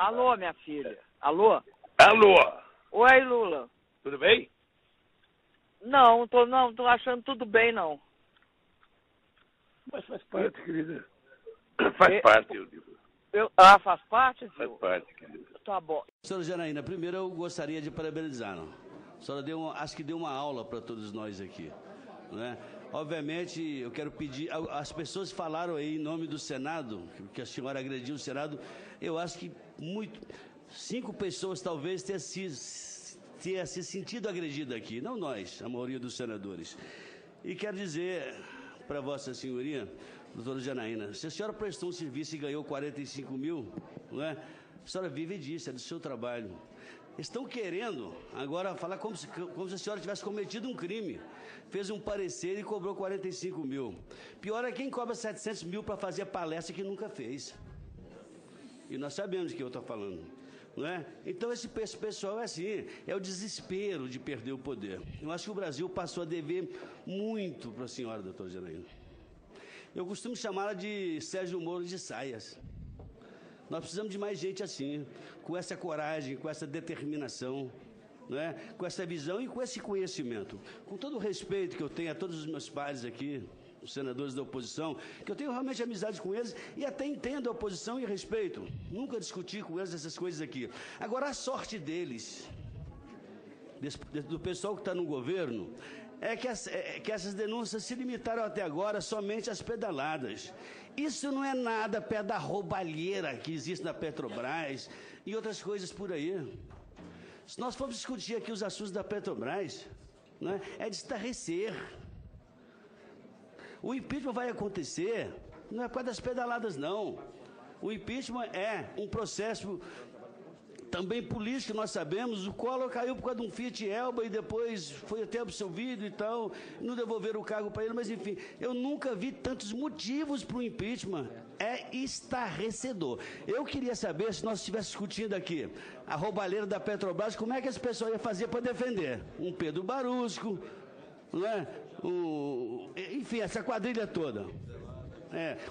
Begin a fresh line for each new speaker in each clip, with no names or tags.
Alô, minha filha. Alô?
Alô?
Oi, Lula.
Tudo bem?
Não, tô achando tudo bem, não.
Mas faz parte, querida. Faz parte, eu digo.
Faz parte,
Faz
viu?
parte, querida.
Tá bom.
Senhora Janaína, primeiro eu gostaria de parabenizá-la. A senhora acho que deu uma aula para todos nós aqui, né? Obviamente, eu quero pedir, as pessoas falaram aí em nome do Senado, que a senhora agrediu o Senado, eu acho que 5 pessoas talvez tenham se sentido agredida aqui, não nós, a maioria dos senadores. E quero dizer para Vossa Senhoria, doutora Janaína, se a senhora prestou um serviço e ganhou 45 mil, não é? A senhora vive disso, é do seu trabalho. Estão querendo agora falar como se a senhora tivesse cometido um crime. Fez um parecer e cobrou 45 mil. Pior é quem cobra 700 mil para fazer palestra que nunca fez. E nós sabemos de que eu estou falando, não é? Então esse pessoal é assim, é o desespero de perder o poder. Eu acho que o Brasil passou a dever muito para a senhora, doutora Janaína. Eu costumo chamá-la de Sérgio Moro de saias. Nós precisamos de mais gente assim, com essa coragem, com essa determinação, né? Com essa visão e com esse conhecimento. Com todo o respeito que eu tenho a todos os meus pares aqui, os senadores da oposição, que eu tenho realmente amizade com eles e até entendo a oposição e respeito. Nunca discuti com eles essas coisas aqui. Agora, a sorte deles, do pessoal que está no governo, é que essas denúncias se limitaram até agora somente às pedaladas. Isso não é nada perto da roubalheira que existe na Petrobras e outras coisas por aí. Se nós formos discutir aqui os assuntos da Petrobras, né, é de estarrecer. O impeachment vai acontecer, não é por causa das pedaladas, não. O impeachment é um processo também político, nós sabemos. O Collor caiu por causa de um Fiat Elba e depois foi até absolvido e tal, não devolveram o cargo para ele, mas enfim, eu nunca vi tantos motivos para o impeachment. É estarrecedor. Eu queria saber, se nós estivéssemos discutindo aqui a roubalheira da Petrobras, como é que as pessoas iam fazer para defender? Um Pedro Barusco, não é? Enfim, essa quadrilha toda.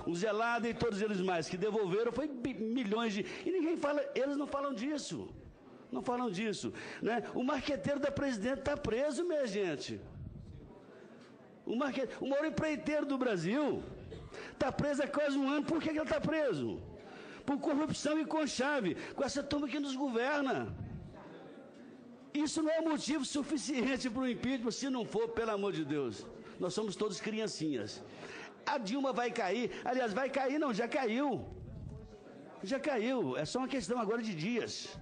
O Zelada e todos eles mais, que devolveram, foi milhões de... E ninguém fala, eles não falam disso. Não falam disso, né? O marqueteiro da presidente está preso, minha gente. O maior empreiteiro do Brasil está preso há quase um ano. Por que ele está preso? Por corrupção e conchave, com essa turma que nos governa. Isso não é motivo suficiente para o impeachment, se não for, pelo amor de Deus. Nós somos todos criancinhas. A Dilma vai cair, aliás, vai cair não, já caiu. Já caiu, é só uma questão agora de dias.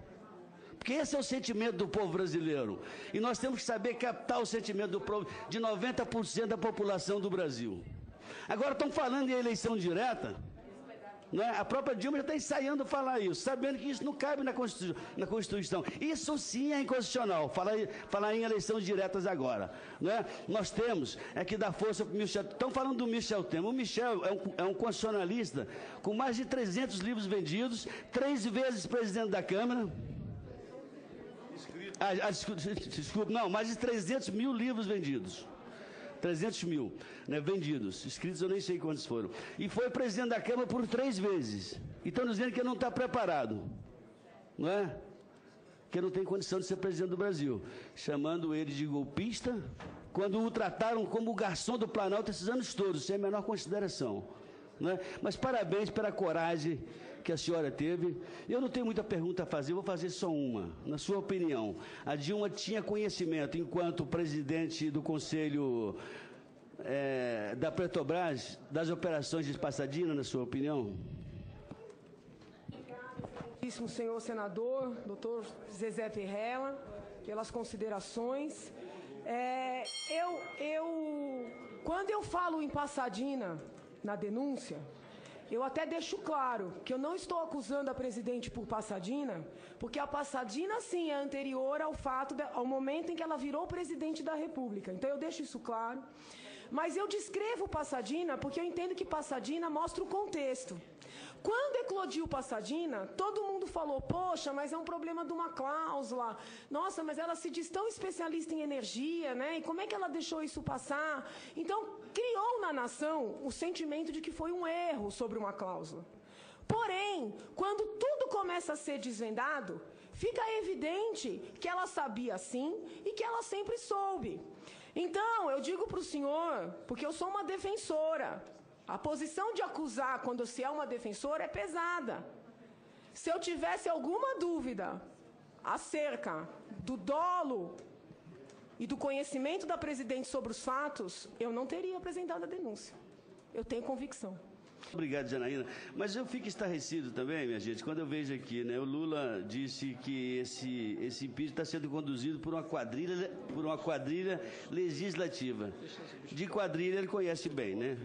Porque esse é o sentimento do povo brasileiro. E nós temos que saber captar o sentimento do povo de 90% da população do Brasil. Agora estão falando em eleição direta, né? A própria Dilma já está ensaiando falar isso, sabendo que isso não cabe na Constituição. Isso sim é inconstitucional, falar em eleições diretas agora, né? Nós temos que dar força para o Michel. Estão falando do Michel Temer. O Michel é um constitucionalista com mais de 300 livros vendidos, 3 vezes presidente da Câmara. Desculpa, não, mais de 300 mil livros vendidos. 300 mil, né, vendidos, escritos eu nem sei quantos foram. E foi presidente da Câmara por 3 vezes. E estão dizendo que ele não está preparado, não é? Que ele não tem condição de ser presidente do Brasil. Chamando ele de golpista, quando o trataram como o garçom do Planalto esses anos todos, sem a menor consideração. Não é? Mas parabéns pela coragem que a senhora teve. Eu não tenho muita pergunta a fazer, vou fazer só uma. Na sua opinião, a Dilma tinha conhecimento, enquanto presidente do Conselho da Petrobras, das operações de Passadina, na sua opinião?
Obrigadíssimo, senhor senador, doutor Zezé Perrella, pelas considerações. Quando eu falo em Passadina, na denúncia, eu até deixo claro que eu não estou acusando a presidente por Passadina, porque a Passadina, sim, é anterior ao momento em que ela virou presidente da República. Então, eu deixo isso claro. Mas eu descrevo Passadina porque eu entendo que Passadina mostra o contexto. Quando eclodiu Passadina, todo mundo falou, poxa, mas é um problema de uma cláusula. Nossa, mas ela se diz tão especialista em energia, né? E como é que ela deixou isso passar? Então, criou na nação o sentimento de que foi um erro sobre uma cláusula. Porém, quando tudo começa a ser desvendado, fica evidente que ela sabia sim e que ela sempre soube. Então, eu digo para o senhor, porque eu sou uma defensora, a posição de acusar quando se é uma defensora é pesada. Se eu tivesse alguma dúvida acerca do dolo e do conhecimento da presidente sobre os fatos, eu não teria apresentado a denúncia. Eu tenho convicção.
Obrigado, Janaína. Mas eu fico estarrecido também, minha gente, quando eu vejo aqui, né? O Lula disse que esse impeachment está sendo conduzido por uma quadrilha legislativa. De quadrilha ele conhece bem, né?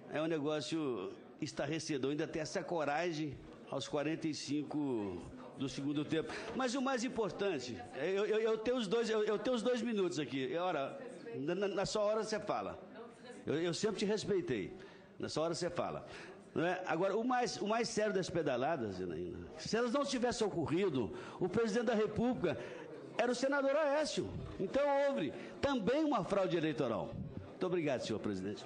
É um negócio estarrecedor, ainda ter essa coragem aos 45 do segundo tempo. Mas o mais importante, eu tenho os dois minutos aqui. Ora, na sua hora você fala. Eu sempre te respeitei. Nessa hora você fala. Não é? Agora, o mais sério das pedaladas, Janaína, se elas não tivessem ocorrido, o presidente da República era o senador Aécio. Então houve também uma fraude eleitoral. Muito obrigado, senhor presidente.